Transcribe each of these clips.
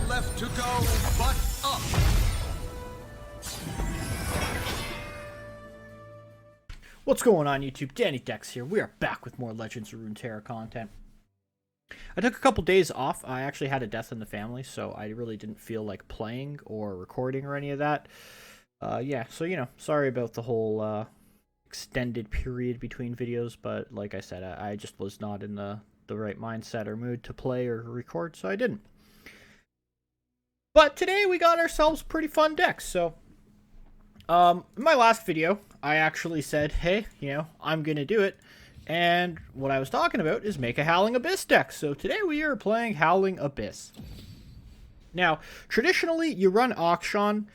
left to go but up. What's going on YouTube? Dannydecks here. We are back with more Legends of Runeterra content. I took a couple days off. I actually had a death in the family, so I really didn't feel like playing or recording or any of that. Yeah, so sorry about the whole extended period between videos, but like I said, I just was not in the right mindset or mood to play or record, so I didn't. But today we got ourselves pretty fun decks, so in my last video, I actually said, hey, I'm going to do it. And what I was talking about is make a Howling Abyss deck. So today we are playing Howling Abyss. Now, traditionally, you run Auction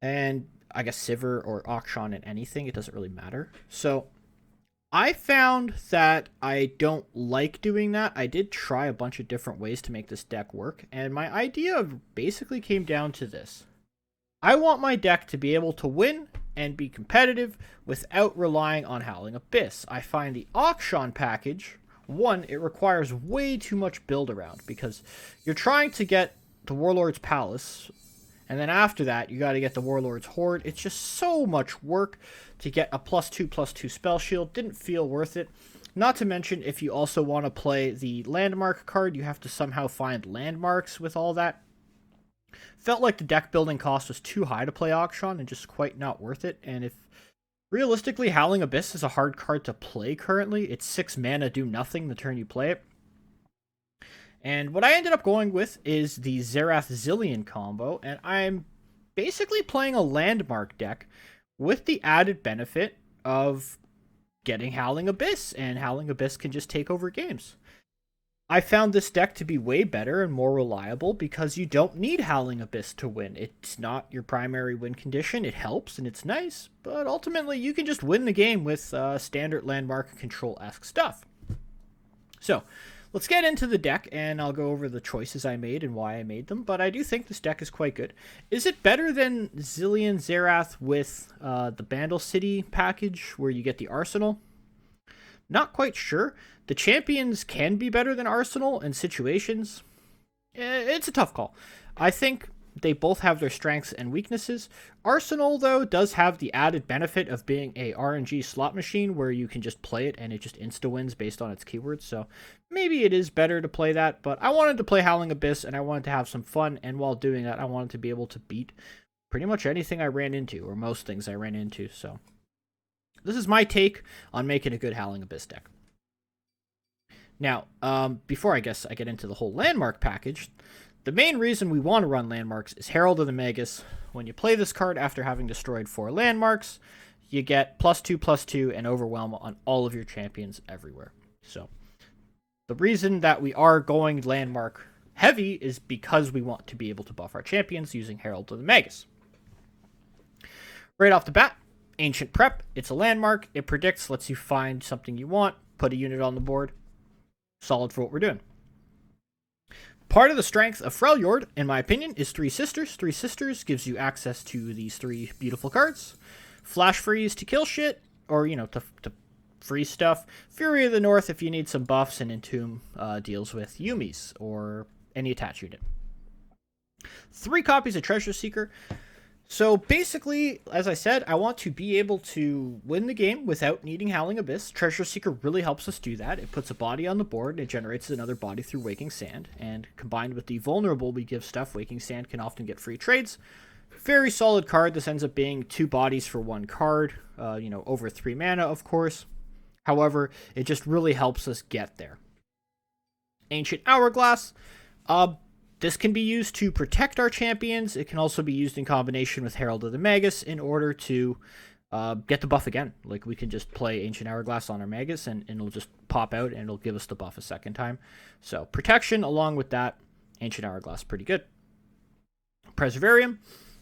and I guess Sivir or Auction and anything. It doesn't really matter. So I found that I don't like doing that. I did try a bunch of different ways to make this deck work. And my idea basically came down to this. I want my deck to be able to win and be competitive without relying on Howling Abyss. I find the Auction package, one, it requires way too much build around because you're trying to get the Warlord's Palace, and then after that, you got to get the Warlord's Horde. It's just so much work to get a +2/+2 spell shield. Didn't feel worth it. Not to mention, if you also want to play the landmark card, you have to somehow find landmarks with all that. Felt like the deck building cost was too high to play Auction and just quite not worth it. And if realistically Howling Abyss is a hard card to play currently, it's 6 mana, do nothing the turn you play it. And what I ended up going with is the Xerath Zilean combo, and I'm basically playing a landmark deck with the added benefit of getting Howling Abyss, and Howling Abyss can just take over games. I found this deck to be way better and more reliable because you don't need Howling Abyss to win. It's not your primary win condition. It helps and it's nice, but ultimately you can just win the game with standard landmark control-esque stuff. So, let's get into the deck and I'll go over the choices I made and why I made them, but I do think this deck is quite good. Is it better than Zilean Xerath with the Bandle City package where you get the Arsenal? Not quite sure. The champions can be better than Arsenal in situations. It's a tough call. I think they both have their strengths and weaknesses. Arsenal, though, does have the added benefit of being a RNG slot machine where you can just play it and it just insta-wins based on its keywords. So maybe it is better to play that, but I wanted to play Howling Abyss and I wanted to have some fun. And while doing that, I wanted to be able to beat pretty much anything I ran into, or most things I ran into. So this is my take on making a good Howling Abyss deck. Now, before I guess I get into the whole landmark package, the main reason we want to run landmarks is Herald of the Magus. When you play this card after having destroyed 4 landmarks, you get +2/+2 and overwhelm on all of your champions everywhere. So the reason that we are going landmark heavy is because we want to be able to buff our champions using Herald of the Magus. Right off the bat, Ancient Prep, it's a landmark, it predicts, lets you find something you want, put a unit on the board. Solid for what we're doing. Part of the strength of Freljord, in my opinion, is 3 Sisters. 3 Sisters gives you access to these 3 beautiful cards. Flash Freeze to kill shit, or, to freeze stuff. Fury of the North if you need some buffs, and Entomb deals with Yumis, or any attach unit. 3 copies of Treasure Seeker. So basically, as I said, I want to be able to win the game without needing Howling Abyss. Treasure Seeker really helps us do that. It puts a body on the board, and it generates another body through Waking Sand. And combined with the vulnerable we give stuff, Waking Sand can often get free trades. Very solid card. This ends up being 2 bodies for 1 card. Over 3 mana, of course. However, it just really helps us get there. Ancient Hourglass. This can be used to protect our champions. It can also be used in combination with Herald of the Magus in order to get the buff again. Like, we can just play Ancient Hourglass on our Magus and it'll just pop out and it'll give us the buff a second time. So, protection along with that, Ancient Hourglass, pretty good. Preservarium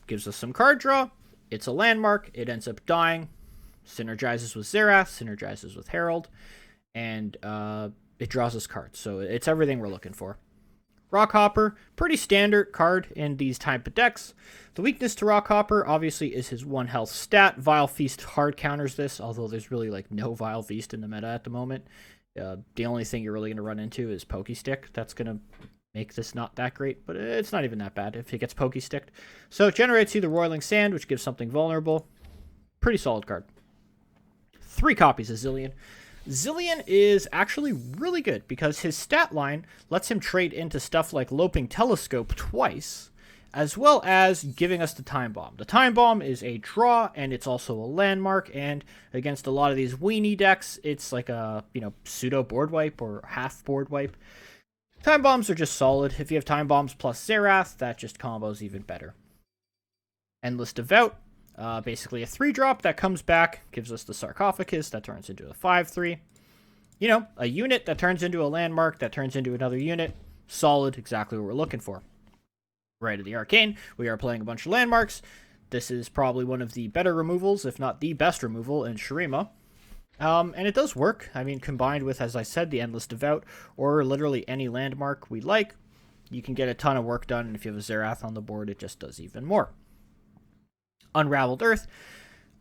gives us some card draw. It's a landmark. It ends up dying. Synergizes with Xerath, synergizes with Herald, and it draws us cards. So, it's everything we're looking for. Rockhopper, pretty standard card in these type of decks. The weakness to Rockhopper, obviously, is his 1 health stat. Vile Feast hard counters this, although there's really no Vile Feast in the meta at the moment. The only thing you're really going to run into is Pokestick. That's going to make this not that great, but it's not even that bad if it gets pokey-sticked. So it generates you the Roiling Sand, which gives something vulnerable. Pretty solid card. 3 copies of Zilean. Zilean is actually really good because his stat line lets him trade into stuff like Loping Telescope twice, as well as giving us the Time Bomb. The Time Bomb is a draw, and it's also a landmark, and against a lot of these weenie decks, it's like a, pseudo board wipe or half board wipe. Time Bombs are just solid. If you have Time Bombs plus Xerath, that just combos even better. Endless Devout, basically a 3-drop that comes back, gives us the Sarcophagus, that turns into a 5/3. A unit that turns into a landmark, that turns into another unit. Solid, exactly what we're looking for. Right of the Arcane, we are playing a bunch of landmarks. This is probably one of the better removals, if not the best removal in Shurima. And it does work. I mean, combined with, as I said, the Endless Devout, or literally any landmark we like, you can get a ton of work done, and if you have a Xerath on the board, it just does even more. Unraveled Earth.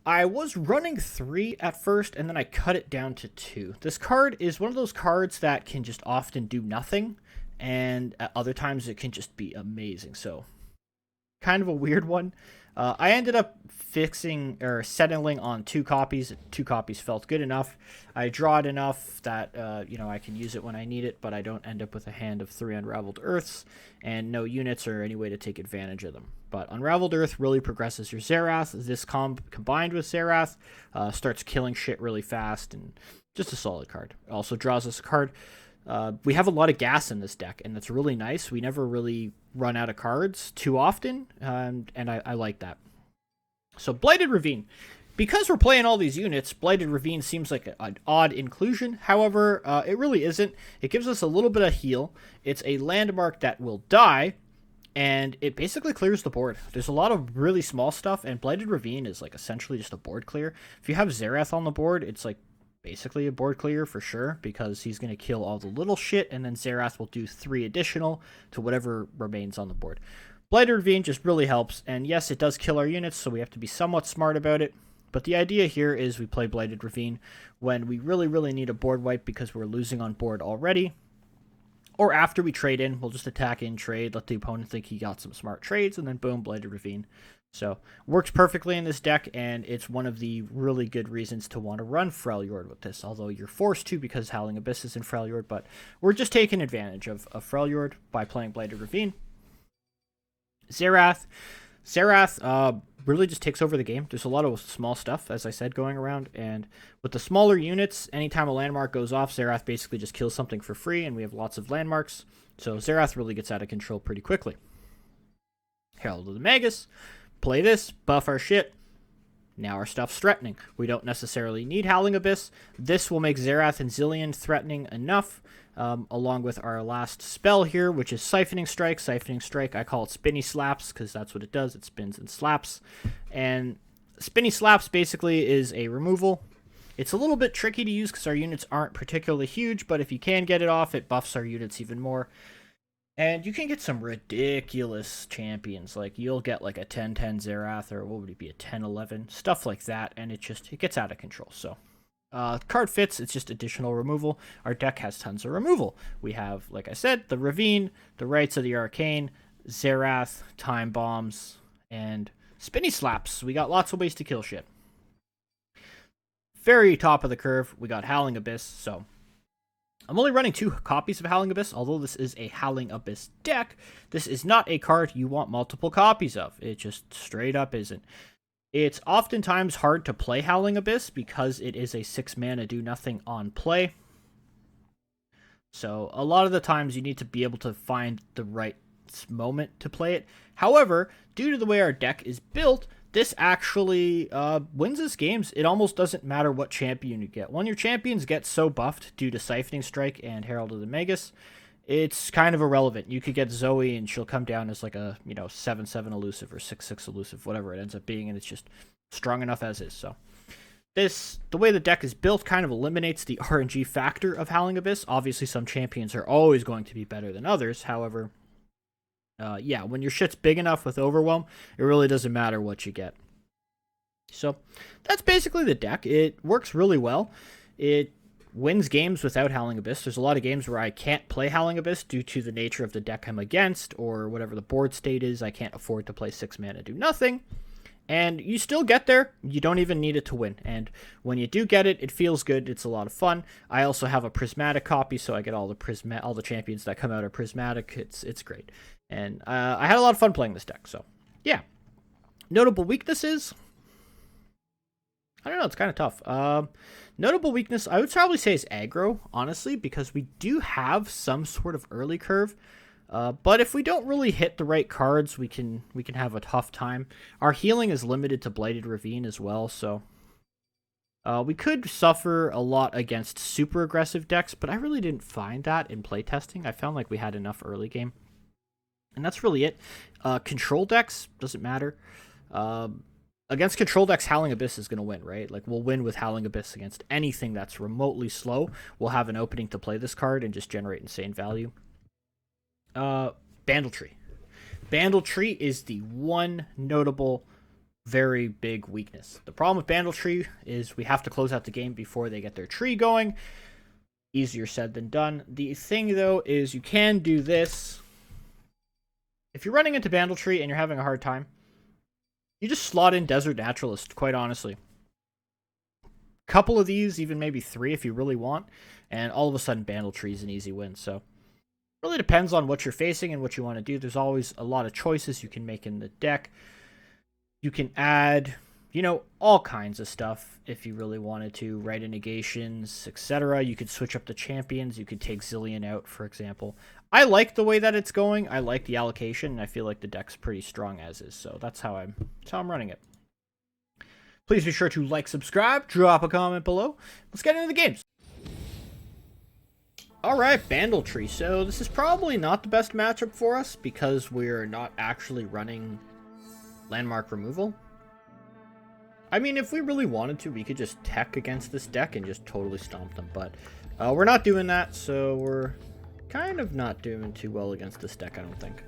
I was running 3 at first, and then I cut it down to 2. This card is one of those cards that can just often do nothing, and at other times it can just be amazing. So, kind of a weird one. I ended up settling on 2 copies. 2 copies felt good enough. I draw it enough that I can use it when I need it, but I don't end up with a hand of 3 Unraveled Earths and no units or any way to take advantage of them. But Unraveled Earth really progresses your Xerath. This combined with Xerath starts killing shit really fast, and just a solid card. It also draws us a card. We have a lot of gas in this deck, and that's really nice. We never really run out of cards too often, and I like that. So Blighted Ravine. Because we're playing all these units, Blighted Ravine seems like an odd inclusion. However, it really isn't. It gives us a little bit of heal. It's a landmark that will die, and it basically clears the board. There's a lot of really small stuff, and Blighted Ravine is like essentially just a board clear. If you have Xerath on the board, it's like basically a board clear for sure, because he's going to kill all the little shit, and then Xerath will do 3 additional to whatever remains on the board. Blighted Ravine just really helps, and yes, it does kill our units, so we have to be somewhat smart about it. But the idea here is we play Blighted Ravine when we really, really need a board wipe because we're losing on board already. Or after we trade in, we'll just attack in, trade, let the opponent think he got some smart trades, and then boom, Blighted Ravine. So, works perfectly in this deck, and it's one of the really good reasons to want to run Freljord with this, although you're forced to because Howling Abyss is in Freljord, but we're just taking advantage of Freljord by playing Blighted Ravine. Xerath really just takes over the game. There's a lot of small stuff, as I said, going around, and with the smaller units, anytime a landmark goes off, Xerath basically just kills something for free, and we have lots of landmarks, so Xerath really gets out of control pretty quickly. Herald of the Magus. Play this, buff our shit. Now our stuff's threatening. We don't necessarily need Howling Abyss. This will make Xerath and Zilean threatening enough, along with our last spell here, which is Siphoning Strike. Siphoning Strike, I call it Spinny Slaps, because that's what it does. It spins and slaps. And Spinny Slaps basically is a removal. It's a little bit tricky to use because our units aren't particularly huge, but if you can get it off, it buffs our units even more. And you can get some ridiculous champions, like you'll get like a 10-10 Xerath, or what would it be, a 10-11, stuff like that, and it gets out of control. So, card fits, it's just additional removal. Our deck has tons of removal. We have, like I said, the Ravine, the Rites of the Arcane, Xerath, Time Bombs, and Spinny Slaps. We got lots of ways to kill shit. Very top of the curve, we got Howling Abyss, so I'm only running 2 copies of Howling Abyss. Although this is a Howling Abyss deck, this is not a card you want multiple copies of. It just straight up isn't. It's oftentimes hard to play Howling Abyss because it is a 6-mana do-nothing on play. So a lot of the times you need to be able to find the right moment to play it. However, due to the way our deck is built, this actually wins us games. It almost doesn't matter what champion you get. When your champions get so buffed due to Siphoning Strike and Herald of the Magus, it's kind of irrelevant. You could get Zoe and she'll come down as like a 7/7 elusive or 6/6 elusive, whatever it ends up being, and it's just strong enough as is. So the way the deck is built kind of eliminates the RNG factor of Howling Abyss. Obviously, some champions are always going to be better than others. However, yeah, when your shit's big enough with Overwhelm, it really doesn't matter what you get. So that's basically the deck. It works really well. It wins games without Howling Abyss. There's a lot of games where I can't play Howling Abyss due to the nature of the deck I'm against, or whatever the board state is. I can't afford to play 6 mana, do nothing. And you still get there. You don't even need it to win. And when you do get it, it feels good. It's a lot of fun. I also have a prismatic copy, so I get all the champions that come out are prismatic. It's great. And I had a lot of fun playing this deck. So yeah. Notable weaknesses. I don't know. It's kind of tough. Notable weakness, I would probably say, is aggro, honestly, because we do have some sort of early curve. But if we don't really hit the right cards, we can have a tough time. Our healing is limited to Blighted Ravine as well, so we could suffer a lot against super aggressive decks, but I really didn't find that in playtesting. I found like we had enough early game. And that's really it. Control decks, doesn't matter. Against control decks, Howling Abyss is going to win, right? Like, we'll win with Howling Abyss against anything that's remotely slow. We'll have an opening to play this card and just generate insane value. Bandle Tree. Bandle Tree is the one notable, very big weakness. The problem with Bandle Tree is we have to close out the game before they get their tree going. Easier said than done. The thing, though, is you can do this. If you're running into Bandle Tree and you're having a hard time, you just slot in Desert Naturalist, quite honestly. Couple of these, even maybe 3 if you really want, and all of a sudden Bandle Tree is an easy win. So really depends on what you're facing and what you want to do. There's always a lot of choices you can make in the deck. You can add, you know, all kinds of stuff if you really wanted to. Right, negations, etc. You could switch up the champions. You could take Zilean out, for example. I like the way that it's going. I like the allocation, and I feel like the deck's pretty strong as is. So that's how I'm running it. Please be sure to like, subscribe, drop a comment below. Let's get into the games. Alright, Bandle Tree. So this is probably not the best matchup for us because we're not actually running landmark removal. I mean, if we really wanted to, we could just tech against this deck and just totally stomp them. But we're not doing that, so we're kind of not doing too well against this deck, I don't think.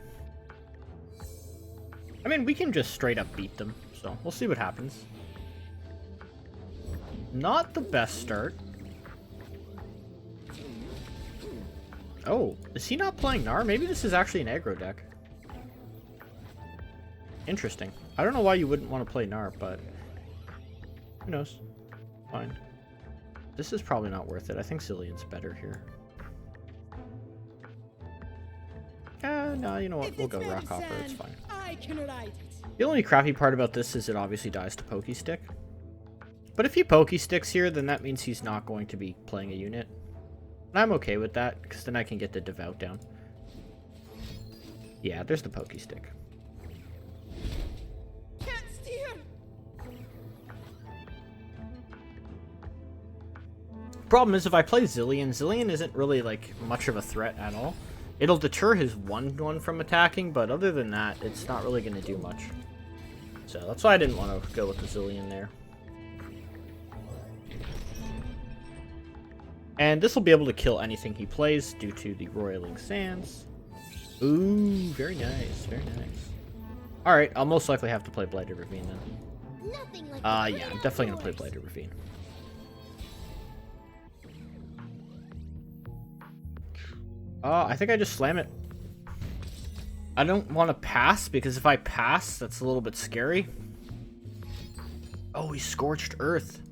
I mean, we can just straight up beat them, so we'll see what happens. Not the best start. Oh, is he not playing Gnar? Maybe this is actually an aggro deck. Interesting. I don't know why you wouldn't want to play Gnar, but who knows? Fine. This is probably not worth it. I think Zilean's better here. No, you know what? We'll go Rock Hopper. It's fine. The only crappy part about this is it obviously dies to Pokestick. But if he Pokesticks here, then that means he's not going to be playing a unit. And I'm okay with that, because then I can get the Devout down. Yeah, there's the Pokestick. Can't steer. Problem is, if I play Zilean, Zilean isn't really like much of a threat at all. It'll deter his 1/1 from attacking, but other than that, it's not really going to do much. So that's why I didn't want to go with the Zilean there. And this will be able to kill anything he plays due to the Roiling Sands. Ooh, very nice, very nice. Alright, I'll most likely have to play Blighted Ravine then. Yeah, I'm definitely going to play Blighted Ravine. I think I just slam it. I don't want to pass, because if I pass, that's a little bit scary. Oh, he Scorched Earth.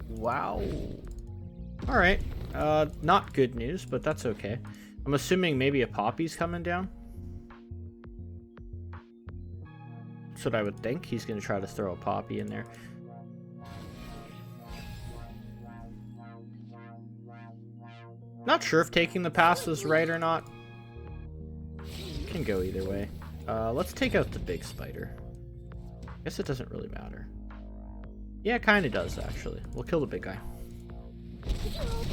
Wow. Alright. Not good news, but that's okay. I'm assuming maybe a Poppy's coming down. That's what I would think. He's going to try to throw a Poppy in there. Not sure if taking the pass was right or not. Can go either way. Let's take out the big spider. Guess it doesn't really matter. Yeah, it kind of does, actually. We'll kill the big guy.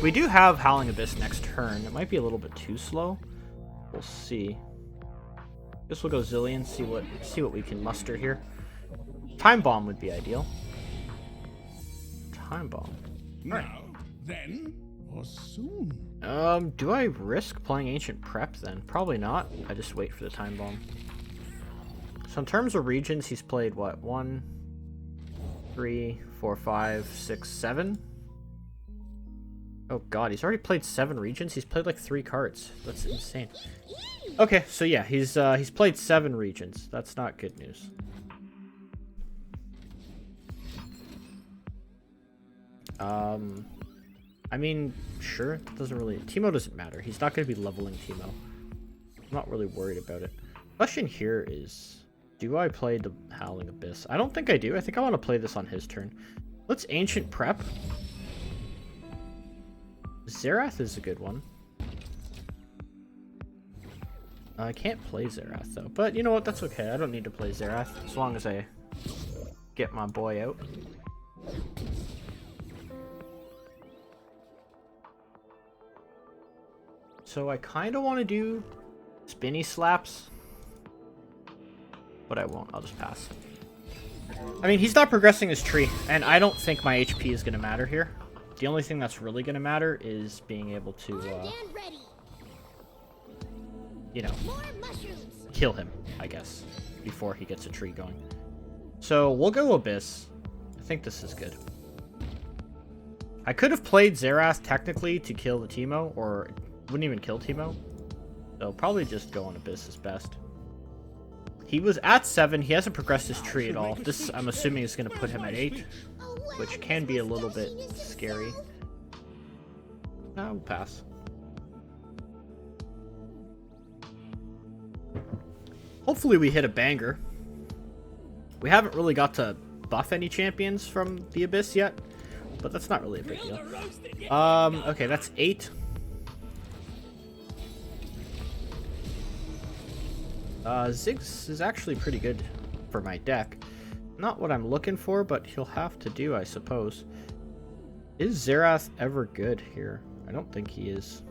We do have Howling Abyss next turn. It might be a little bit too slow. We'll see. Guess we'll go Zilean, see what we can muster here. Time Bomb would be ideal. Time Bomb. Now, then, or soon. Do I risk playing Ancient Prep then? Probably not. I just wait for the Time Bomb. So in terms of regions, he's played what? 1, 3, 4, 5, 6, 7? Oh god, he's already played 7 regions. He's played like 3 cards. That's insane. Okay, so yeah, he's played 7 regions. That's not good news. I mean, sure, it doesn't really... Teemo doesn't matter. He's not going to be leveling Teemo. I'm not really worried about it. Question here is, do I play the Howling Abyss? I don't think I do. I think I want to play this on his turn. Let's Ancient Prep. Xerath is a good one. I can't play Xerath, though. But you know what? That's okay. I don't need to play Xerath as long as I get my boy out. So I kind of want to do Spinny Slaps, but I won't. I'll just pass. I mean, he's not progressing his tree, and I don't think my HP is going to matter here. The only thing that's really going to matter is being able to, you know, kill him, I guess, before he gets a tree going. So we'll go Abyss. I think this is good. I could have played Xerath technically to kill the Teemo, or wouldn't even kill Teemo. So probably just go on Abyss is best. He was at 7. He hasn't progressed his tree at all. This, I'm assuming, is going to put him at 8, which can be a little bit scary. I'll pass. Hopefully we hit a banger. We haven't really got to buff any champions from the Abyss yet, but that's not really a big deal. Okay, that's 8. Ziggs is actually pretty good for my deck. Not what I'm looking for, but he'll have to do, I suppose. Is Xerath ever good here? I don't think he is.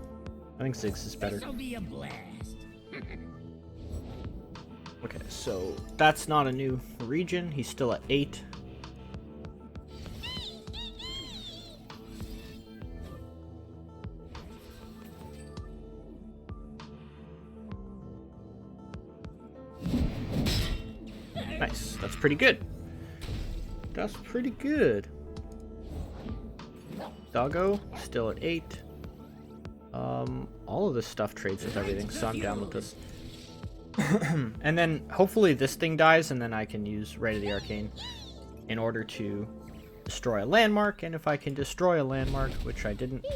I think Ziggs is better. This'll be a blast. Okay, so that's not a new region. He's still at 8. Nice. That's pretty good. That's pretty good. Doggo, still at 8. All of this stuff trades with everything, so I'm down with this. And then hopefully this thing dies, and then I can use Rite of the Arcane in order to destroy a landmark. And if I can destroy a landmark, which I didn't,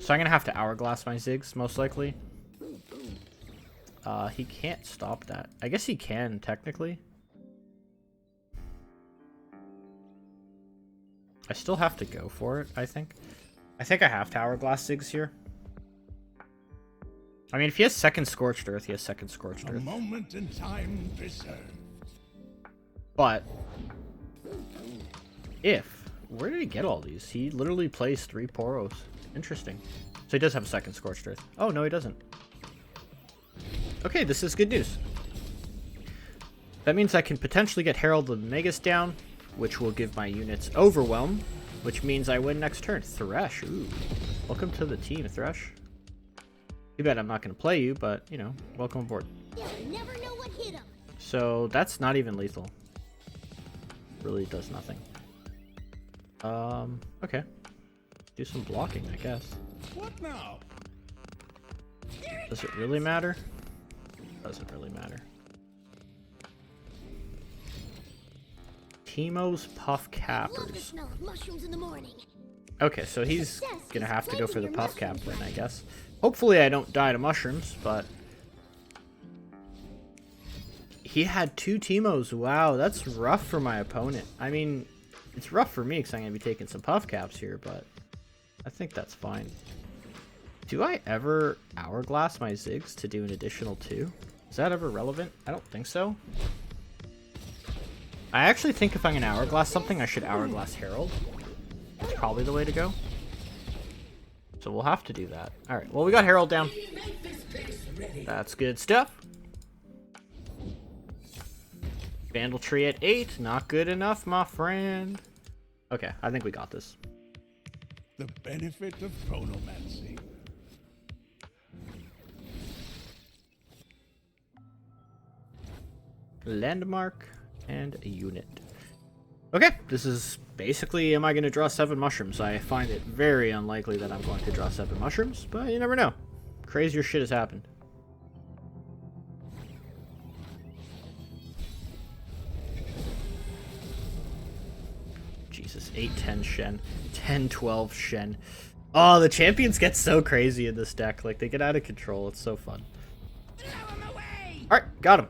so I'm gonna have to Hourglass my Ziggs most likely. He can't stop that. I guess he can technically. I still have to go for it, I think. I think I have to Hourglass Ziggs here. I mean, if he has second Scorched Earth, he has second Scorched Earth. A moment in time preserved. But where did he get all these? He literally plays 3 Poros. Interesting. So he does have a second Scorched Earth. Oh, no, he doesn't. Okay, this is good news. That means I can potentially get Herald and Magus down, which will give my units Overwhelm, which means I win next turn. Thresh, ooh. Welcome to the team, Thresh. Too bad I'm not going to play you, but, you know, welcome aboard. Never know what hit him. So, that's not even lethal. Really does nothing. Okay. Do some blocking, I guess. What now? Does it really matter? Doesn't really matter. Teemo's Puff Cappers. Okay, so he's gonna have to go for the Puff Cap then, I guess. Hopefully I don't die to mushrooms, but he had 2 Teemos. Wow, that's rough for my opponent. I mean, it's rough for me because I'm gonna be taking some Puff Caps here, but I think that's fine. Do I ever Hourglass my Ziggs to do an additional 2? Is that ever relevant? I don't think so. I actually think if I'm gonna Hourglass something, I should Hourglass Herald. That's probably the way to go. So we'll have to do that. Alright, well we got Herald down. That's good stuff. Bandle Tree at 8. Not good enough, my friend. Okay, I think we got this. The benefit of chronomancy. Landmark and a unit. Okay, this is basically, am I going to draw 7 mushrooms? I find it very unlikely that I'm going to draw 7 mushrooms, but you never know. Crazier shit has happened. Jesus, 8-10 Shen, 10-12 Shen. Oh, the champions get so crazy in this deck. Like, they get out of control. It's so fun. Alright, got him.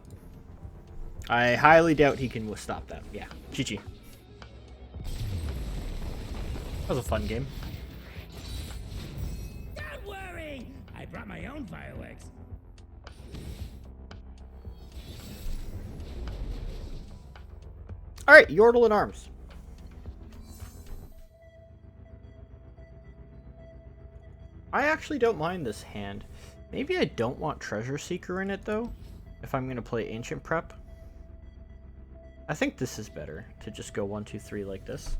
I highly doubt he can stop that. Yeah, GG. That was a fun game. Don't worry! I brought my own fireworks. Alright, Yordle in arms. I actually don't mind this hand. Maybe I don't want Treasure Seeker in it, though, if I'm going to play Ancient Prep. I think this is better, to just go 1, 2, 3 like this.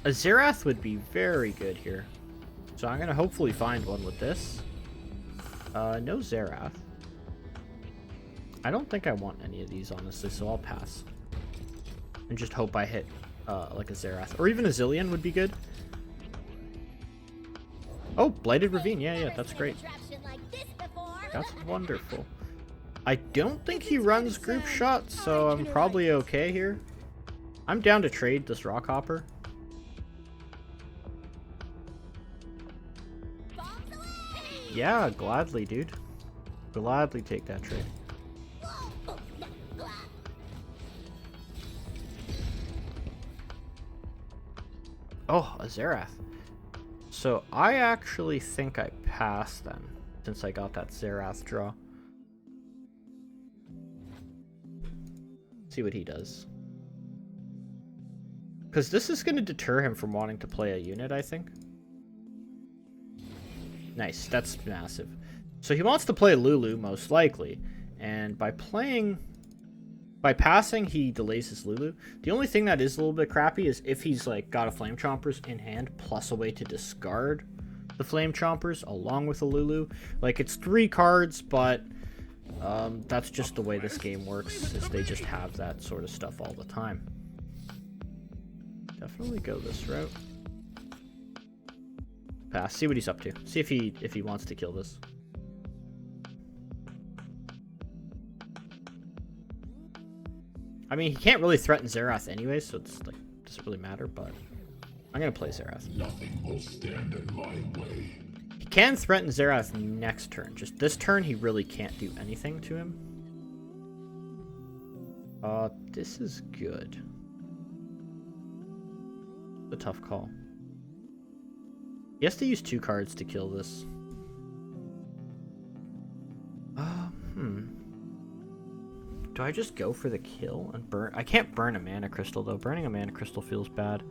A Xerath would be very good here. So I'm going to hopefully find one with this. No Xerath. I don't think I want any of these, honestly, so I'll pass. And just hope I hit like a Xerath. Or even a Zilean would be good. Oh, Blighted Ravine. Yeah, that's great. That's wonderful. I don't think he runs group shots, so I'm probably okay here. I'm down to trade this Rockhopper. Yeah, gladly, dude. Gladly take that trade. Oh, a Xerath. So I actually think I pass then, since I got that Xerath draw. See what he does. Because this is going to deter him from wanting to play a unit, I think. Nice, that's massive. So he wants to play Lulu, most likely. And by passing, he delays his Lulu. The only thing that is a little bit crappy is if he's like got a Flame Chompers in hand, plus a way to discard the Flame Chompers along with a Lulu. Like, it's 3 cards, but that's just the way this game works, is they just have that sort of stuff all the time. Definitely go this route. Pass. See what he's up to. See if he wants to kill this. I mean, he can't really threaten Xerath anyway, so it's like doesn't really matter. But I'm gonna play Xerath. Nothing will stand in my way. He can threaten Xerath next turn. Just this turn, he really can't do anything to him. This is good. A tough call. He has to use 2 cards to kill this. Do I just go for the kill and burn? I can't burn a mana crystal, though. Burning a mana crystal feels bad.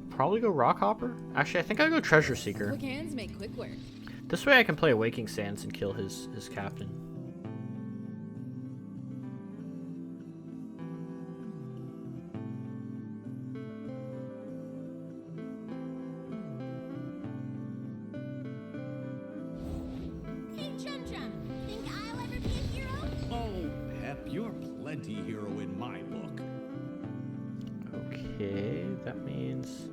Probably go Rockhopper? Actually, I think I'll go Treasure Seeker. Quick hands make quick work. This way I can play Awaking Sands and kill his captain. Hey, Chum Chum, think I'll ever be a hero? Oh, Pep, you're plenty hero in my book. Okay, that means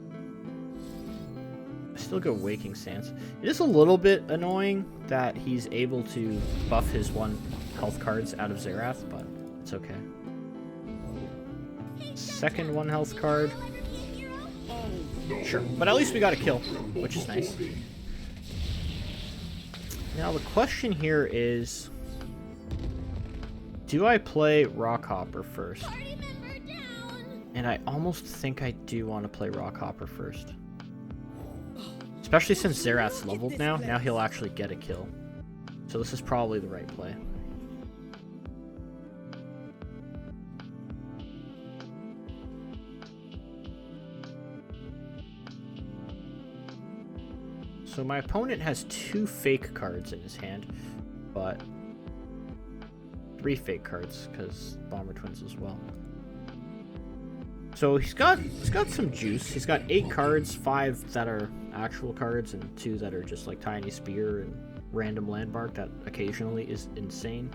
I still go Waking Sands. It is a little bit annoying that he's able to buff his 1 health cards out of Xerath, but it's okay. Second 1 health card. I'll ever be a hero? Sure, but at least we got a kill, which is nice. Now the question here is, do I play Rockhopper first? Party member down! And I almost think I do want to play Rockhopper first. Especially since Xerath's leveled now. Now he'll actually get a kill. So this is probably the right play. So my opponent has 2 fake cards in his hand, but 3 fake cards, because Bomber Twins as well. So he's got some juice. He's got 8 cards, 5 that are actual cards, and 2 that are just like Tiny Spear and random landmark that occasionally is insane.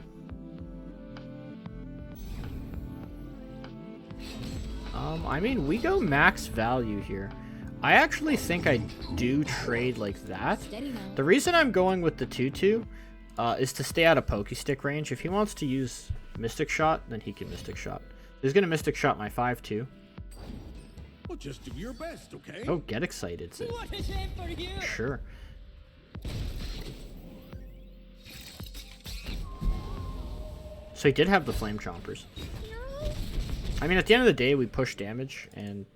I mean, we go max value here. I actually think I do trade like that. The reason I'm going with the 2-2 is to stay out of Pokestick range. If he wants to use Mystic Shot, then he can Mystic Shot. He's going to Mystic Shot my 5-2. Well, just do your best, okay? Oh, get excited, Sid. What is in for you? Sure. So he did have the Flame Chompers. I mean, at the end of the day, we push damage, and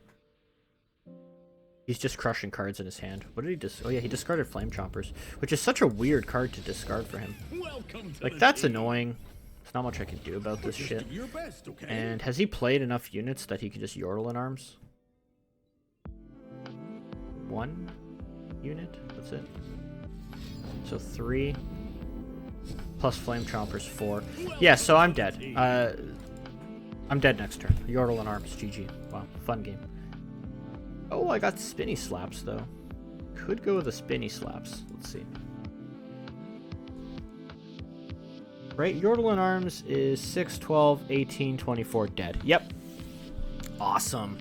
he's just crushing cards in his hand. What did he oh yeah, he discarded Flame Chompers, which is such a weird card to discard for him. Like, that's annoying. There's not much I can do about this shit. Do your best, okay? And has he played enough units that he can just Yordle in arms? 1 unit? That's it. So 3 plus Flame Chompers 4. Yeah, so I'm dead. I'm dead next turn. Yordle in arms. GG. Wow, fun game. Oh, I got Spinny Slaps though. Could go with the Spinny Slaps. Let's see. Right, Yordle in arms is 6, 12, 18, 24, dead. Yep. Awesome.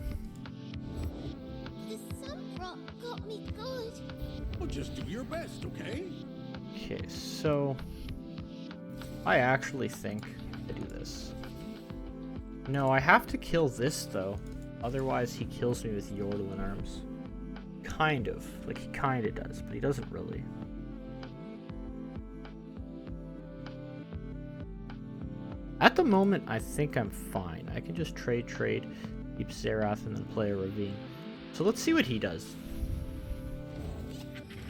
The sun rock got me good. Well, just do your best, okay? Okay, so I actually think I do this. No, I have to kill this though. Otherwise he kills me with Yordle in arms. Kind of. Like, he kind of does, but he doesn't really. At the moment, I think I'm fine. I can just trade, keep Xerath, and then play a Ravine. So let's see what he does.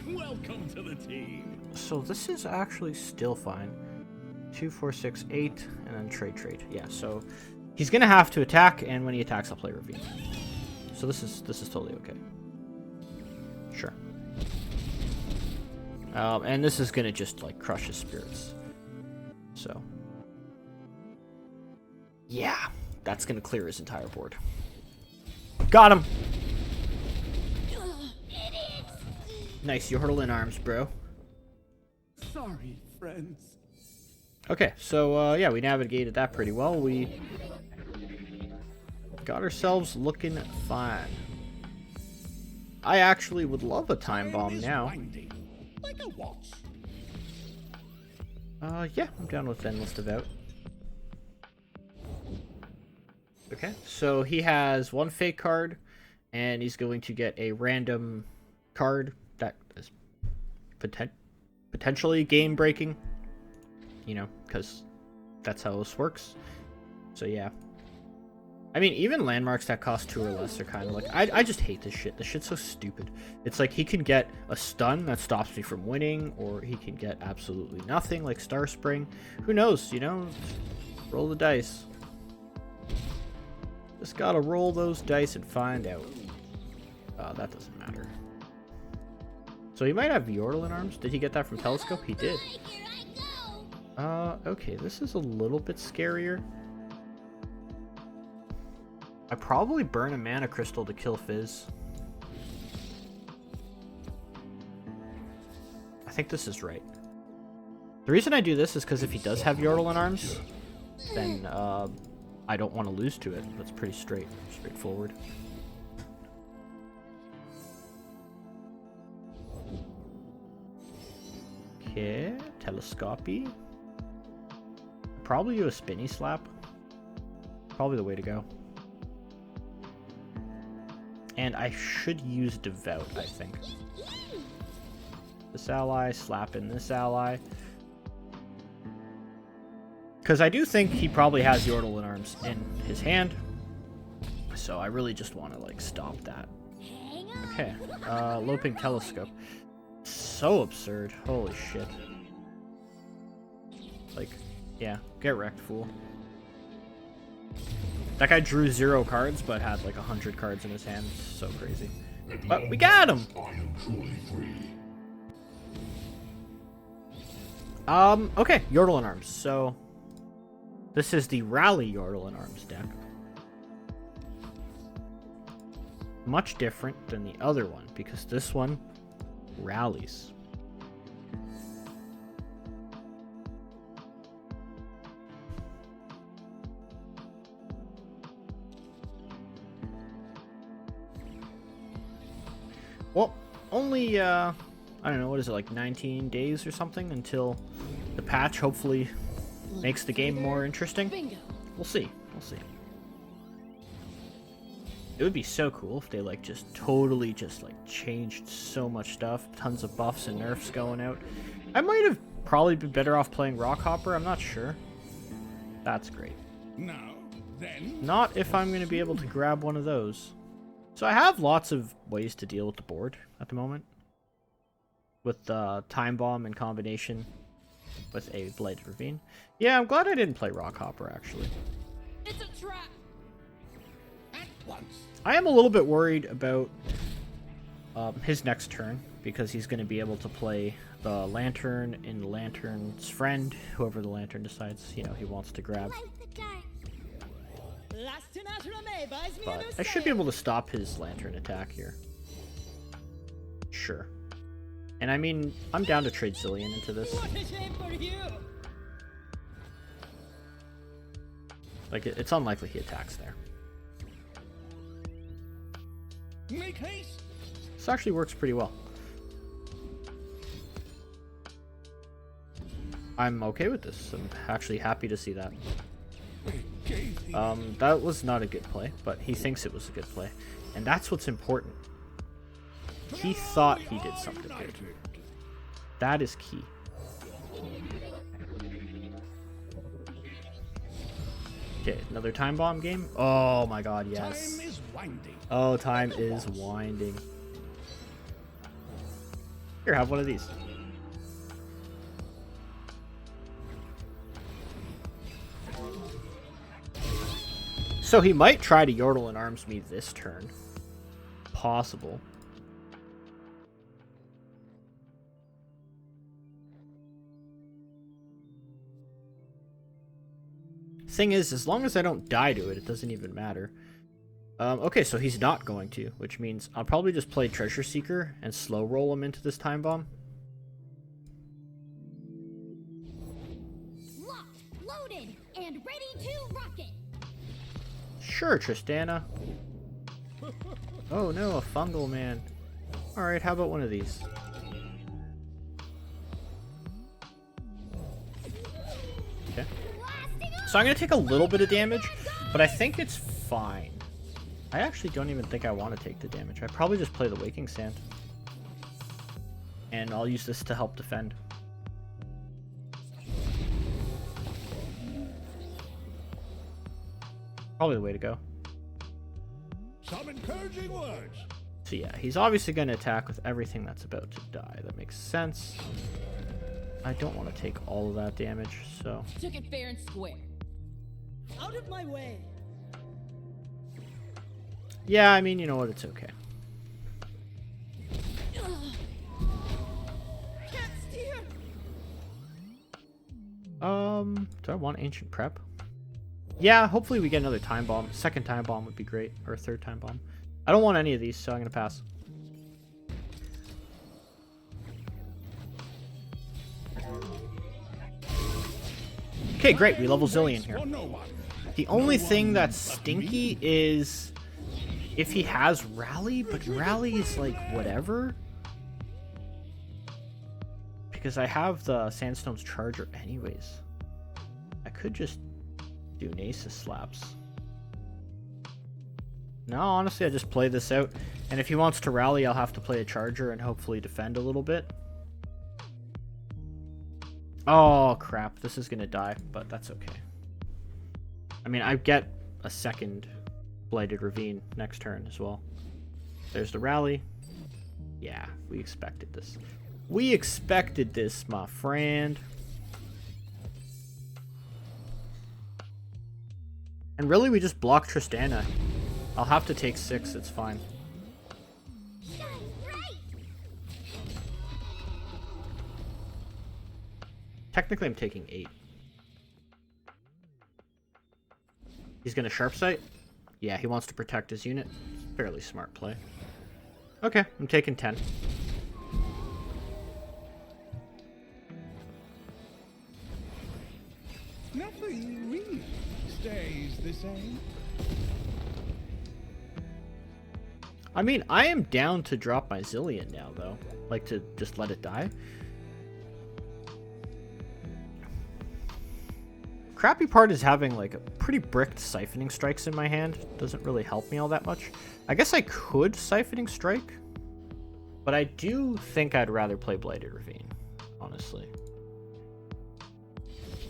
Welcome to the team. So this is actually still fine. 2, 4, 6, 8, and then trade. Yeah, so he's gonna have to attack, and when he attacks, I'll play Ravine. So this is totally okay. Sure. And this is gonna just like crush his spirits. So yeah, that's gonna clear his entire board. Got him. Nice, Yordle in arms, bro. Sorry, friends. Okay, so yeah, we navigated that pretty well. We got ourselves looking fine. I actually would love a time bomb now. Like a watch. Yeah, I'm down with Endless Devout. Okay, so he has 1 fake card, and he's going to get a random card that is potentially game breaking. You know, because that's how this works. So yeah. I mean, even landmarks that cost 2 or less are kind of like... I just hate this shit. This shit's so stupid. It's like he can get a stun that stops me from winning, or he can get absolutely nothing, like Star Spring. Who knows, you know? Roll the dice. Just gotta roll those dice and find out. That doesn't matter. So he might have Yordle in arms. Did he get that from Telescope? He did. Here I go. Okay, this is a little bit scarier. I probably burn a mana crystal to kill Fizz. I think this is right. The reason I do this is because if he does have Yordle in arms, then I don't want to lose to it. That's pretty straightforward. Okay, Telescopy. Probably do a Spinny Slap. Probably the way to go. And I should use Devout, I think. This ally, slap in this ally. Because I do think he probably has Yordle in arms in his hand. So I really just want to, like, stop that. Okay, Loping Telescope. So absurd. Holy shit. Like, yeah, get wrecked, fool. That guy drew 0 cards, but had like 100 cards in his hand. So crazy. But we got him! I am truly free. Okay, Yordle in arms. So, this is the Rally Yordle in arms deck. Much different than the other one, because this one rallies. only, I don't know, what is it, like 19 days or something until the patch hopefully makes the game more interesting. Bingo. We'll see. We'll see. It would be so cool if they like just totally just like changed so much stuff, tons of buffs and nerfs going out. I might have probably been better off playing Rockhopper, I'm not sure. That's great. Now, then. Not if I'm going to be able to grab one of those. So I have lots of ways to deal with the board at the moment. With Time Bomb in combination with a Blighted Ravine. Yeah, I'm glad I didn't play Rockhopper actually. It's a trap. At once. I am a little bit worried about his next turn, because he's going to be able to play the Lantern in the Lantern's friend, whoever the Lantern decides, you know, he wants to grab. But I should be able to stop his Lantern attack here. Sure. And I mean, I'm down to trade Zilean into this. What a shame for you. Like, it's unlikely he attacks there. Make haste. This actually works pretty well. I'm okay with this. I'm actually happy to see that. That was not a good play, but he thinks it was a good play. And that's what's important. He thought he did something good. That is key. Okay, another Time Bomb game? Oh my god, yes. Time is winding. Oh, time is winding. Here, have one of these. So he might try to Yordle and Arms me this turn. Possible. Thing is, as long as I don't die to it, it doesn't even matter. Okay, so he's not going to, which means I'll probably just play Treasure Seeker and slow roll him into this Time Bomb. Locked, loaded, and ready to rocket. Sure, Tristana. Oh no, a fungal man. Alright, how about one of these? Okay. So I'm going to take a little bit of damage, but I think it's fine. I actually don't even think I want to take the damage. I probably just play the Waking Sand. And I'll use this to help defend. Probably the way to go. Some encouraging words. So yeah, he's obviously going to attack with everything that's about to die. That makes sense. I don't want to take all of that damage, so... Took it fair and square. Out of my way. Yeah, I mean, you know what? It's okay. Can't steer. Do I want Ancient Prep? Yeah, hopefully we get another Time Bomb. Second Time Bomb would be great, or a third Time Bomb. I don't want any of these, so I'm gonna pass. Okay, great. We level Zilean here. For no one. The only thing that's stinky is if he has Rally, but Rally is like whatever. Because I have the Sandstone's Charger anyways. I could just do Nasus slaps. No, honestly, I just play this out. And if he wants to rally, I'll have to play a Charger and hopefully defend a little bit. Oh, crap. This is going to die, but that's okay. I mean, I get a second Blighted Ravine next turn as well. There's the rally. Yeah, we expected this. We expected this, my friend. And really, we just block Tristana. I'll have to take 6, it's fine. Technically, I'm taking 8. He's gonna Sharp Sight? Yeah, he wants to protect his unit. Fairly smart play. Okay, I'm taking 10. Nothing really stays the same. I mean, I am down to drop my Zilean now, though. Like, to just let it die. Crappy part is having, like, a pretty bricked Siphoning Strikes in my hand. Doesn't really help me all that much. I guess I could Siphoning Strike. But I do think I'd rather play Blighted Ravine, honestly.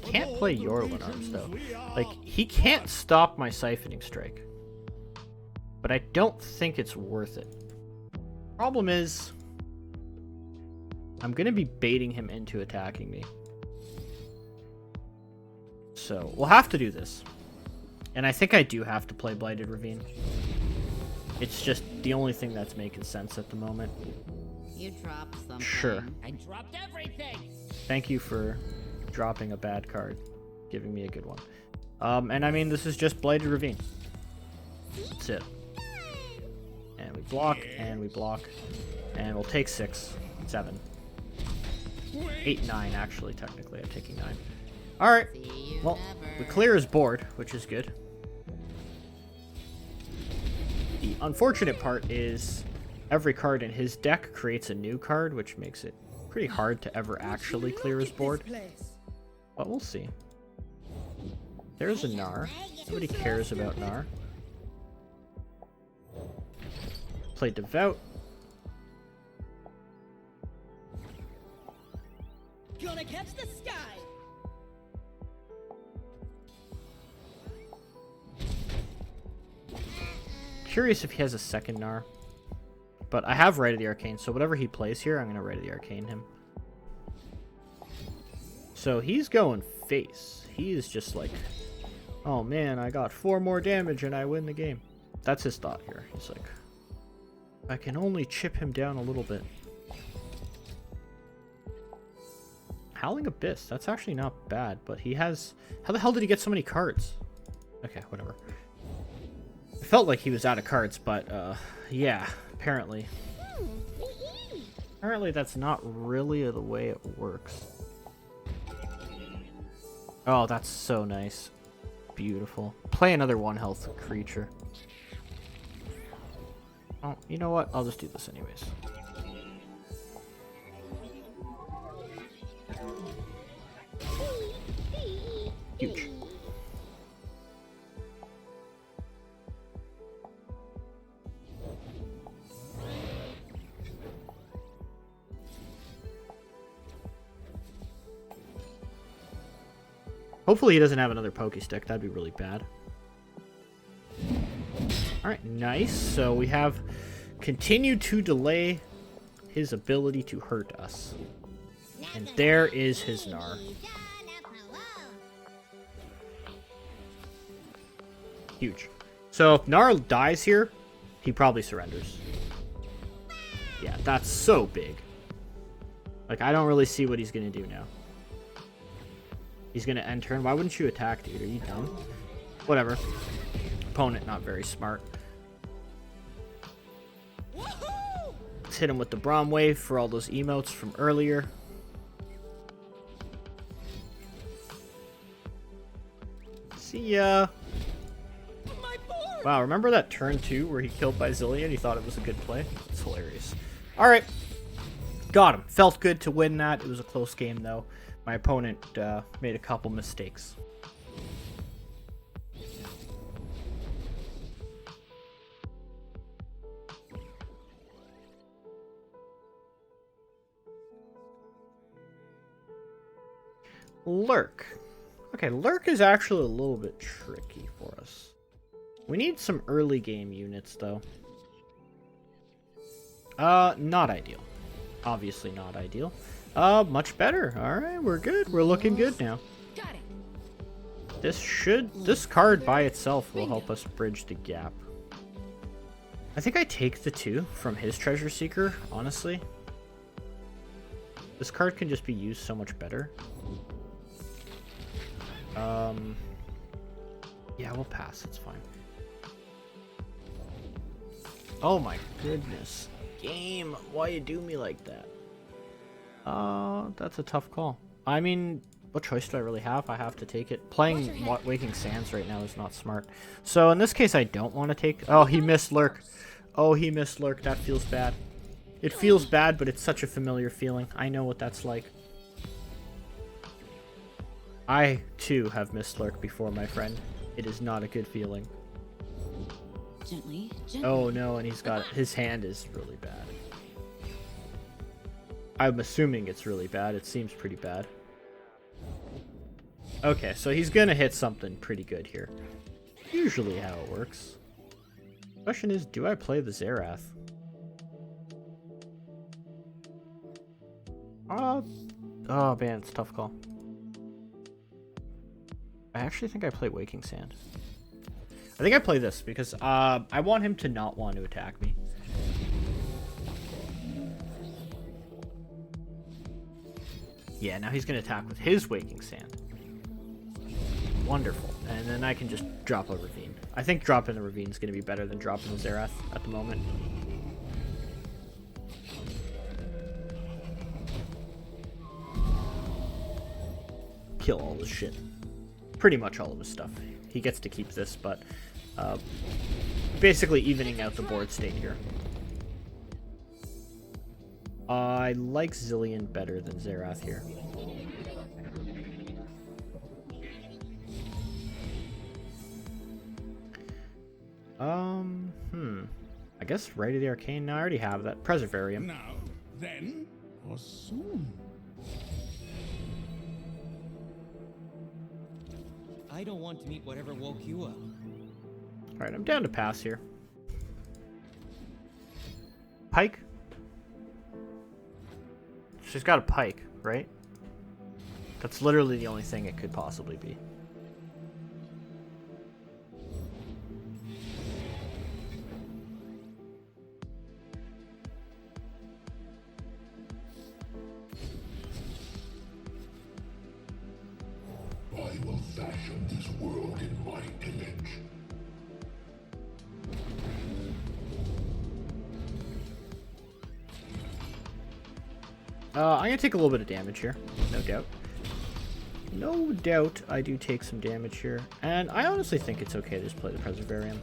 Can't play Yordle in arms, though. Like, he can't stop my Siphoning Strike. But I don't think it's worth it. Problem is, I'm going to be baiting him into attacking me. So, we'll have to do this. And I think I do have to play Blighted Ravine. It's just the only thing that's making sense at the moment. You dropped something. Sure. I dropped everything. Thank you for dropping a bad card. Giving me a good one. And I mean, this is just Blighted Ravine. That's it. And we block, and we block. And we'll take 6, 7, 8, 9, actually, technically. I'm taking 9. Alright. Well, we clear his board, which is good. The unfortunate part is every card in his deck creates a new card, which makes it pretty hard to ever actually clear his board. But we'll see. There's a Gnar. Nobody cares about Gnar. Play Devout. Gonna catch the sky. Curious if he has a second Gnar. But I have Rite of the Arcane, so whatever he plays here, I'm going to Rite of the Arcane him. So he's going face. He is just like, oh man, I got 4 more damage and I win the game. That's his thought here. He's like, I can only chip him down a little bit. Howling Abyss, that's actually not bad, but he has... How the hell did he get so many cards? Okay, whatever. I felt like he was out of cards, but, yeah, apparently. Apparently that's not really the way it works. Oh, that's so nice. Beautiful. Play another 1 health creature. Oh, you know what? I'll just do this anyways. Huge. Hopefully he doesn't have another Pokestick. That'd be really bad. Alright, nice. So we have continued to delay his ability to hurt us. And there is his Gnar. Huge. So if Gnar dies here, he probably surrenders. Yeah, that's so big. Like, I don't really see what he's going to do now. He's going to end turn. Why wouldn't you attack, dude? Are you dumb? Whatever. Opponent not very smart. Let's hit him with the Braum Wave for all those emotes from earlier. See ya. Wow, remember that turn 2 where he killed by Zilean? He thought it was a good play? It's hilarious. Alright. Got him. Felt good to win that. It was a close game, though. My opponent made a couple mistakes. Lurk. Okay, Lurk is actually a little bit tricky for us. We need some early game units, though. Not ideal. Obviously not ideal. Much better. Alright, we're good. We're looking good now. This card by itself will help us bridge the gap. I think I take the 2 from his Treasure Seeker, honestly. This card can just be used so much better. Yeah, we'll pass. It's fine. Oh my goodness. Game, why you do me like that? That's a tough call. I mean, what choice do I really have? I have to take it. Playing Waking Sands right now is not smart. So in this case, I don't want to take... Oh, he missed Lurk. Oh, he missed Lurk. That feels bad. It feels bad, but it's such a familiar feeling. I know what that's like. I, too, have missed Lurk before, my friend. It is not a good feeling. Gently, gently. Oh, no, and he's got... His hand is really bad. I'm assuming it's really bad. It seems pretty bad. Okay, so he's gonna hit something pretty good here. Usually how it works. Question is, do I play the Xerath? Oh man, it's a tough call. I actually think I play Waking Sand. I think I play this because I want him to not want to attack me. Yeah, now he's going to attack with his Waking Sand. Wonderful. And then I can just drop a Ravine. I think dropping the Ravine is going to be better than dropping the Xerath at the moment. Kill all this shit. Pretty much all of his stuff. He gets to keep this, but basically evening out the board state here. I like Zilean better than Xerath here. I guess Rite of the Arcane. No, I already have that. Preservarium. Now, then, or soon. I don't want to meet whatever woke you up. Alright, I'm down to pass here. Pike? She's got a pike, right? That's literally the only thing it could possibly be. I will fashion this world in my image. I'm gonna take a little bit of damage here, no doubt. No doubt I do take some damage here. And I honestly think it's okay to just play the Preservarium.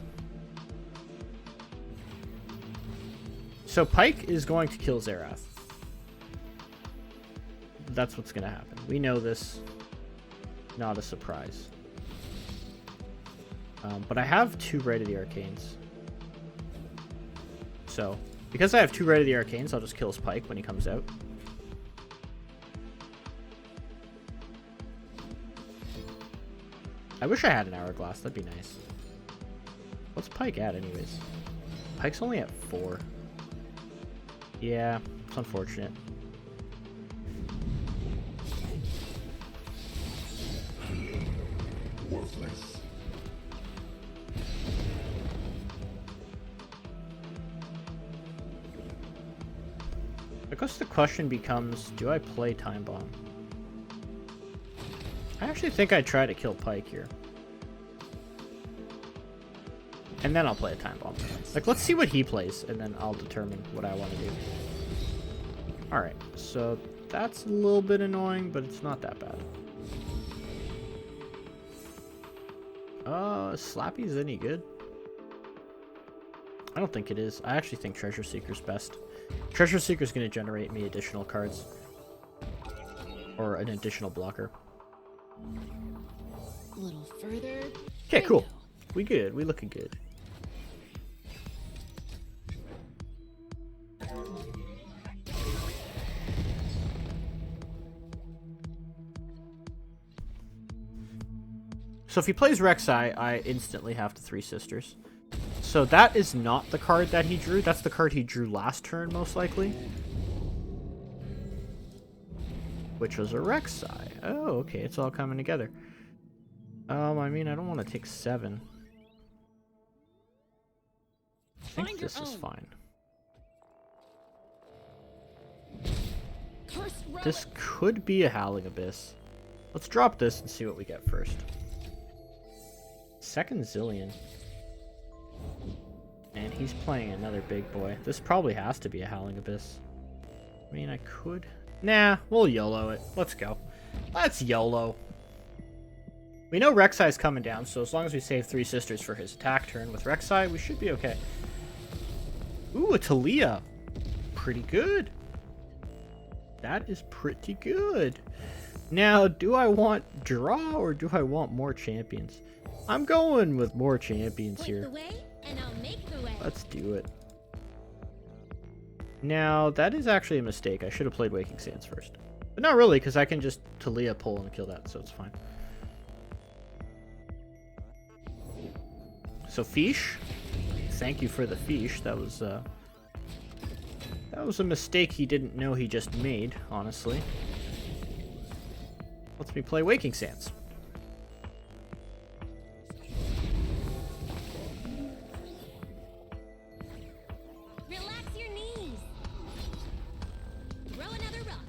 So Pike is going to kill Xerath. That's what's gonna happen. We know this. Not a surprise. But I have 2 Rite of the Arcanes. So, because I have 2 Rite of the Arcanes, I'll just kill his Pike when he comes out. I wish I had an Hourglass, that'd be nice. What's Pike at anyways? Pike's only at 4. Yeah, it's unfortunate. Worthless. I guess the question becomes, do I play Time Bomb? I actually think I'd try to kill Pike here. And then I'll play a Time Bomb. Like, let's see what he plays, and then I'll determine what I want to do. Alright, so that's a little bit annoying, but it's not that bad. Slappy's any good? I don't think it is. I actually think Treasure Seeker's best. Treasure Seeker's going to generate me additional cards. Or an additional blocker. A little further. Okay, cool. We good. We looking good. So if he plays Rek'Sai, I instantly have to 3 Sisters. So that is not the card that he drew. That's the card he drew last turn, most likely. Which was a Rek'Sai. Oh, okay. It's all coming together. I mean, I don't want to take 7. I think this is fine. This could be a Howling Abyss. Let's drop this and see what we get first. Second Zilean. And he's playing another big boy. This probably has to be a Howling Abyss. I mean, I could... Nah, we'll YOLO it. Let's go. Let's YOLO. We know Rek'Sai's coming down, so as long as we save 3 Sisters for his attack turn with Rek'Sai, we should be okay. Ooh, a Talia. Pretty good. That is pretty good. Now, do I want draw or do I want more champions? I'm going with more champions Point here. the way, and I'll make the way. Let's do it. Now, that is actually a mistake. I should have played Waking Sands first. But not really, because I can just Talia pull and kill that, so it's fine. So, Fish. Thank you for the Fish. That was a mistake he didn't know he just made, honestly. Lets me play Waking Sands. Relax your knees. Throw another rock.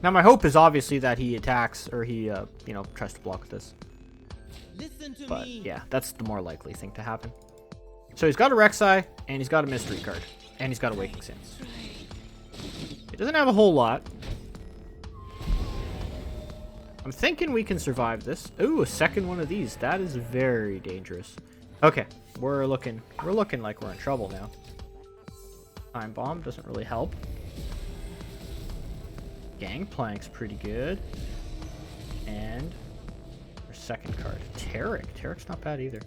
Now, my hope is obviously that he attacks, or he, you know, tries to block this. Listen to But, me. yeah, that's the more likely thing to happen. So he's got a Rek'Sai, and he's got a Mystery card, and he's got a Waking Sands. He doesn't have a whole lot. I'm thinking we can survive this. Ooh, a second one of these. That is very dangerous. Okay, we're looking like we're in trouble now. Time Bomb doesn't really help. Gangplank's pretty good. And our second card, Taric. Taric's not bad either.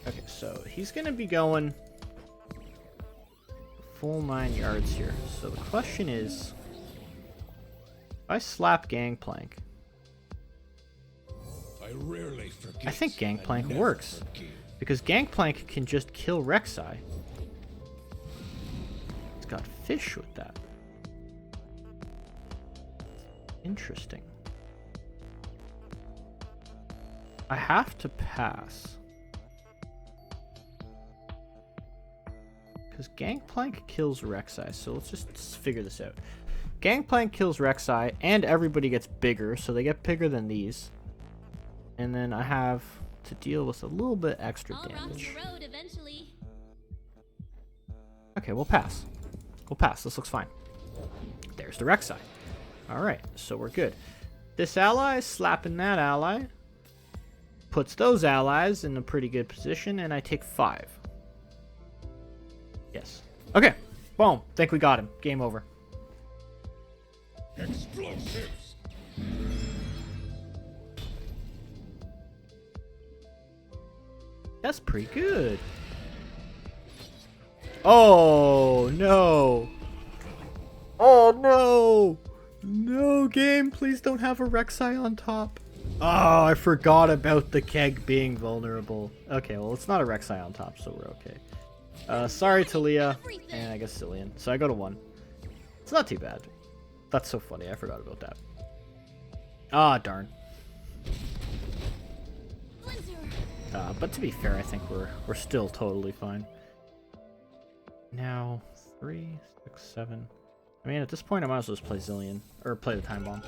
Okay, so he's gonna be going full 9 yards here. So the question is, if I slap Gangplank, I rarely forget. I think Gangplank never works. forgive. Because Gangplank can just kill Rek'Sai. It's got fish with that. Interesting. I have to pass. Because Gangplank kills Rek'Sai, so let's just figure this out. Gangplank kills Rek'Sai, and everybody gets bigger, so they get bigger than these. And then I have to deal with a little bit extra All rocks damage. the road eventually. Okay, we'll pass. We'll pass. This looks fine. There's the Rek'Sai. Alright, so we're good. This ally is slapping that ally. Puts those allies in a pretty good position, and I take 5. Yes. Okay. Boom. Think we got him. Game over. Explosives. That's pretty good. Oh, no. Oh, no. No, game. Please don't have a Rek'Sai on top. Oh, I forgot about the keg being vulnerable. Okay, well, it's not a Rek'Sai on top, so we're okay. Sorry, Talia. And I guess Zilean. So I go to 1. It's not too bad. That's so funny. I forgot about that. Ah, darn. But to be fair, I think we're still totally fine. Now, 3, 6, 7. I mean, at this point, I might as well just play Zilean. Or play the Time Bomb.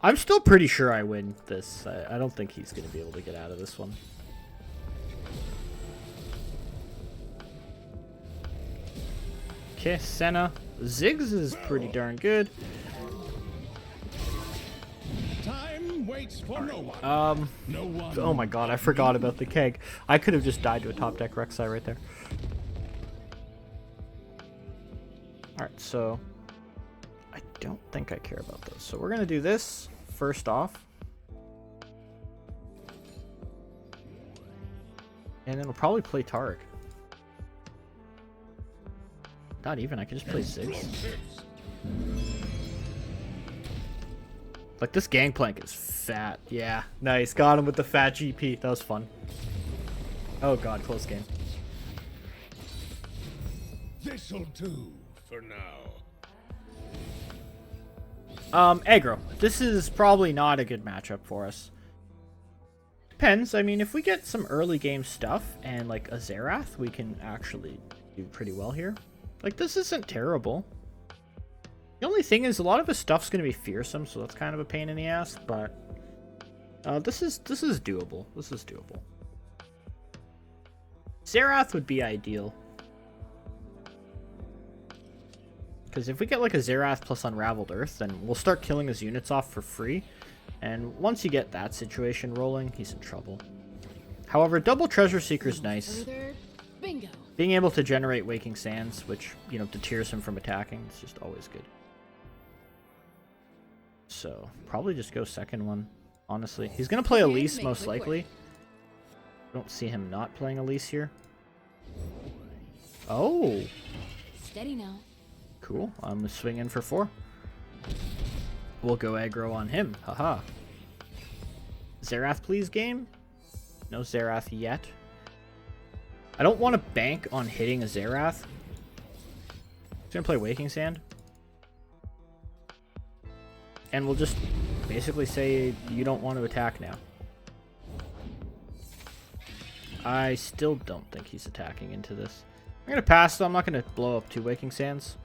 I'm still pretty sure I win this. I don't think he's going to be able to get out of this one. Okay, Senna. Ziggs is pretty darn good. Time waits for no one. No one. Oh my god, I forgot about the keg. I could have just died to a top deck Rek'Sai right there. Alright, so I don't think I care about those. So we're gonna do this first off. And then we'll probably play Taric. Not even, I can just play Ziggs. Like, this Gangplank is fat. Yeah, nice. Got him with the fat GP. That was fun. Oh god, close game. This'll do for now. Aggro. This is probably not a good matchup for us. Depends. I mean, if we get some early game stuff and, like, a Xerath, we can actually do pretty well here. Like, this isn't terrible. The only thing is, a lot of his stuff's going to be fearsome, so that's kind of a pain in the ass, but this is doable. This is doable. Xerath would be ideal. Because if we get like a Xerath plus Unraveled Earth, then we'll start killing his units off for free. And once you get that situation rolling, he's in trouble. However, double Treasure Seeker is nice. Further. Bingo. Being able to generate Waking Sands, which, you know, deters him from attacking, is just always good. So, probably just go second one, honestly. He's going to play Elise, most likely. Don't see him not playing Elise here. Oh! Steady now. Cool. I'm swinging for 4. We'll go aggro on him. Haha. Xerath, please, game? No Xerath yet. I don't want to bank on hitting a Xerath. He's going to play Waking Sand. And we'll just basically say you don't want to attack now. I still don't think he's attacking into this. I'm going to pass, though. I'm not going to blow up 2 Waking Sands.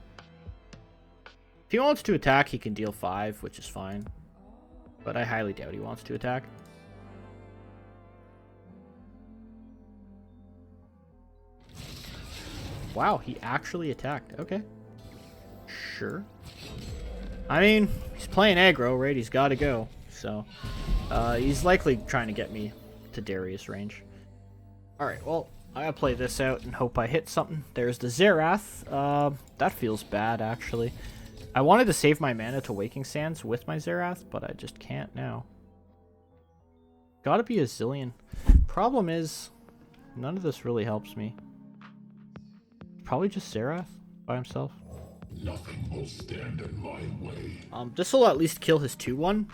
If he wants to attack, he can deal 5, which is fine. But I highly doubt he wants to attack. Wow, he actually attacked. Okay. Sure. I mean, he's playing aggro, right? He's got to go. So, he's likely trying to get me to Darius range. Alright, well, I gotta play this out and hope I hit something. There's the Xerath. That feels bad, actually. I wanted to save my mana to Waking Sands with my Xerath, but I just can't now. Gotta be a Zilean. Problem is, none of this really helps me. Probably just Xerath by himself. Nothing will stand in my way. This will at least kill his 2-1.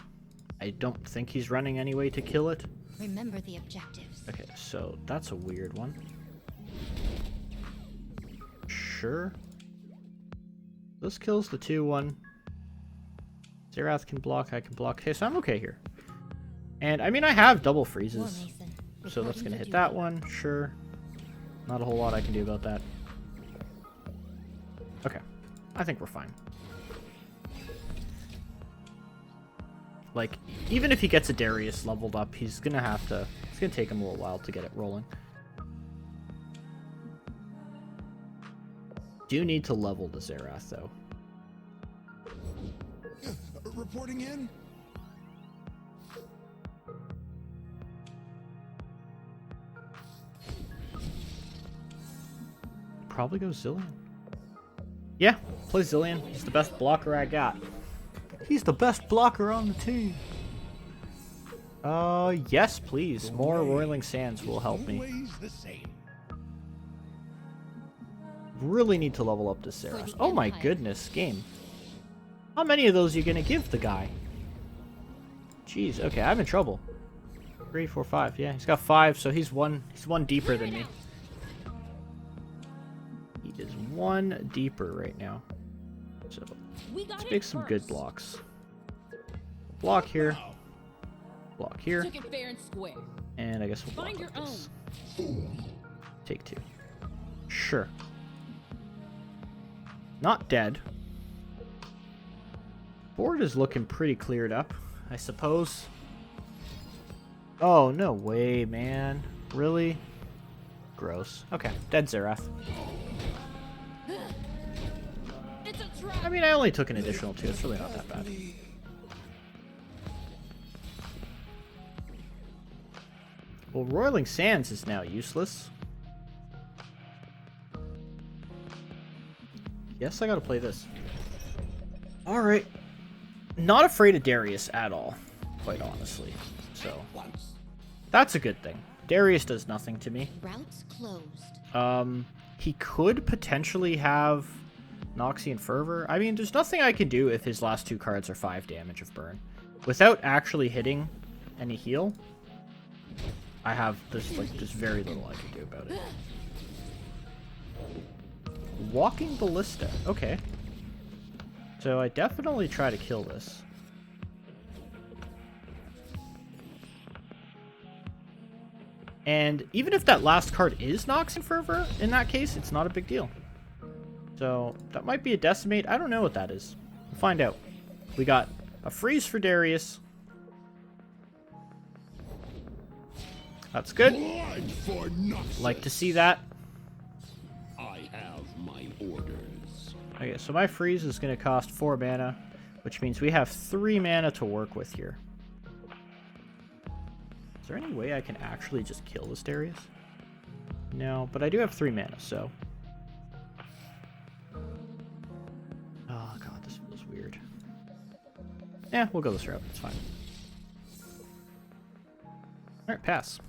I don't think he's running any way to kill it. Remember the objectives. Okay, so that's a weird one. Sure. This kills the 2-1. Xerath can block, I can block. Okay, so I'm okay here. And, I mean, I have double freezes. So that's going to hit that one, sure. Not a whole lot I can do about that. Okay, I think we're fine. Like, even if he gets a Darius leveled up, he's going to have to... It's going to take him a little while to get it rolling. Do need to level the Xerath, though. Reporting in? Probably go Zilean. Yeah, play Zilean. He's the best blocker I got. He's the best blocker on the team. Yes, please. More Roiling Sands will help me. Always the same. Really need to level up this Xerath. Oh my goodness, game. How many of those are you gonna give the guy? Jeez, okay, I'm in trouble. 3, 4, 5. Yeah, he's got 5, so he's one deeper than me. He is 1 deeper right now. So let's make some good blocks. Block here. Block here. Took it fair and square. And I guess we'll block Find your like this. own. Take 2. Sure. Not dead. Board is looking pretty cleared up, I suppose. Oh, no way, man. Really? Gross. Okay, dead Xerath. It's a trap. I mean, I only took an additional 2. It's really not that bad. Well, Roiling Sands is now useless. Yes, I gotta play this. Alright. Not afraid of Darius at all, quite honestly. So, that's a good thing. Darius does nothing to me. Routes closed. He could potentially have Noxian Fervor. I mean, there's nothing I can do if his last 2 cards are 5 damage of burn. Without actually hitting any heal, I have there's very little I can do about it. Walking Ballista. Okay. So I definitely try to kill this. And even if that last card is Noxian Fervor, in that case, it's not a big deal. So that might be a Decimate. I don't know what that is. We'll find out. We got a freeze for Darius. That's good. Blood for nothing. Like to see that. I have my orders. Okay, so my freeze is going to cost 4 mana, which means we have 3 mana to work with here. Is there any way I can actually just kill this Darius? No, but I do have 3 mana, so... Oh god, this feels weird. Yeah, we'll go this route. It's fine. Alright, pass.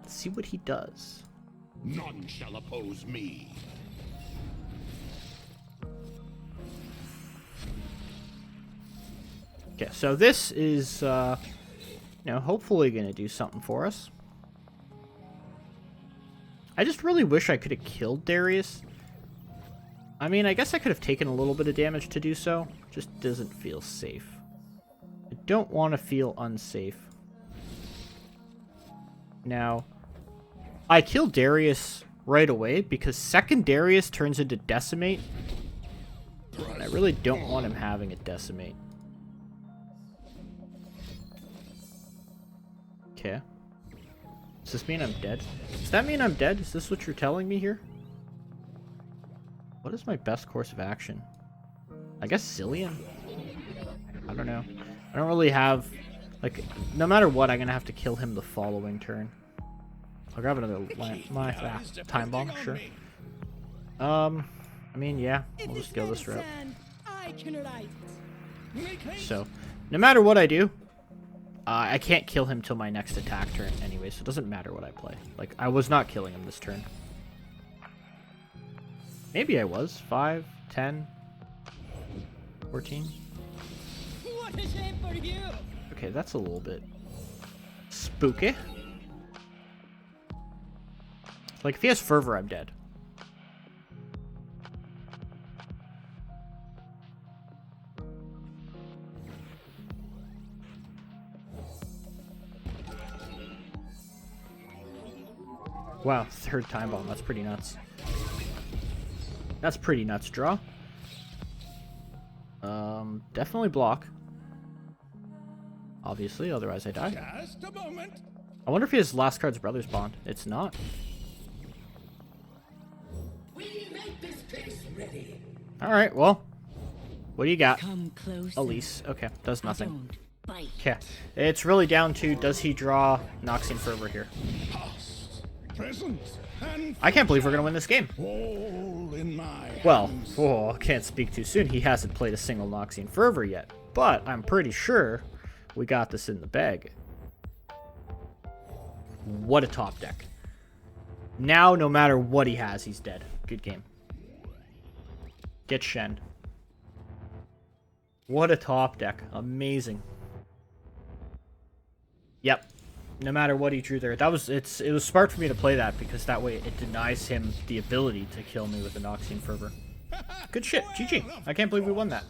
Let's see what he does. None shall oppose me. Okay, so this is, hopefully going to do something for us. I just really wish I could have killed Darius. I mean, I guess I could have taken a little bit of damage to do so. Just doesn't feel safe. I don't want to feel unsafe. Now, I killed Darius right away because second Darius turns into Decimate. And I really don't want him having a Decimate. Okay. Does this mean I'm dead? Does that mean I'm dead? Is this what you're telling me here? What is my best course of action? I guess Zilean? I don't know. I don't really have... Like, no matter what, I'm going to have to kill him the following turn. I'll grab another time bomb, sure. I mean, yeah. We'll just go this route. So, no matter what I do, I can't kill him till my next attack turn anyway, so it doesn't matter what I play. Like, I was not killing him this turn. Maybe I was. 5, 10, 14. What a shame for you! Okay, that's a little bit spooky. Like, if he has Fervor, I'm dead. Wow, third time bomb. That's pretty nuts. That's pretty nuts. Draw. Definitely block. Obviously, otherwise I die. Just a moment. I wonder if he has Last Card's Brothers Bond. It's not. We make this place ready. Alright, well. What do you got? Come close. Elise. Okay, does nothing. Don't bite. Okay. It's really down to, does he draw Noxian Fervor here? Present and I can't believe we're going to win this game. all in my Well, hands. oh, I can't speak too soon. He hasn't played a single Noxian Fervor yet. But I'm pretty sure we got this in the bag. What a top deck. Now, no matter what he has, he's dead. Good game. Get Shen. What a top deck. Amazing. Yep. No matter what he drew there. It was smart for me to play that because that way it denies him the ability to kill me with the Noxian Fervor. Good shit. GG. I can't believe we won that.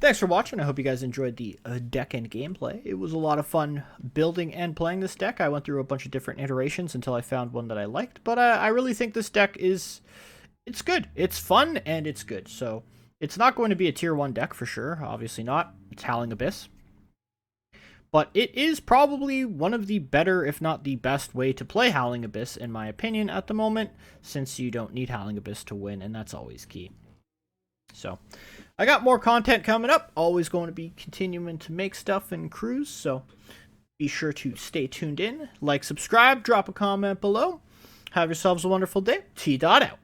Thanks for watching. I hope you guys enjoyed the deck and gameplay. It was a lot of fun building and playing this deck. I went through a bunch of different iterations until I found one that I liked. But I really think this deck it's good. It's fun and it's good. So it's not going to be a tier 1 deck for sure. Obviously not. It's Howling Abyss. But it is probably one of the better, if not the best way to play Howling Abyss, in my opinion, at the moment, since you don't need Howling Abyss to win, and that's always key. So, I got more content coming up. Always going to be continuing to make stuff and cruise, so be sure to stay tuned in. Like, subscribe, drop a comment below. Have yourselves a wonderful day. T-Dot out.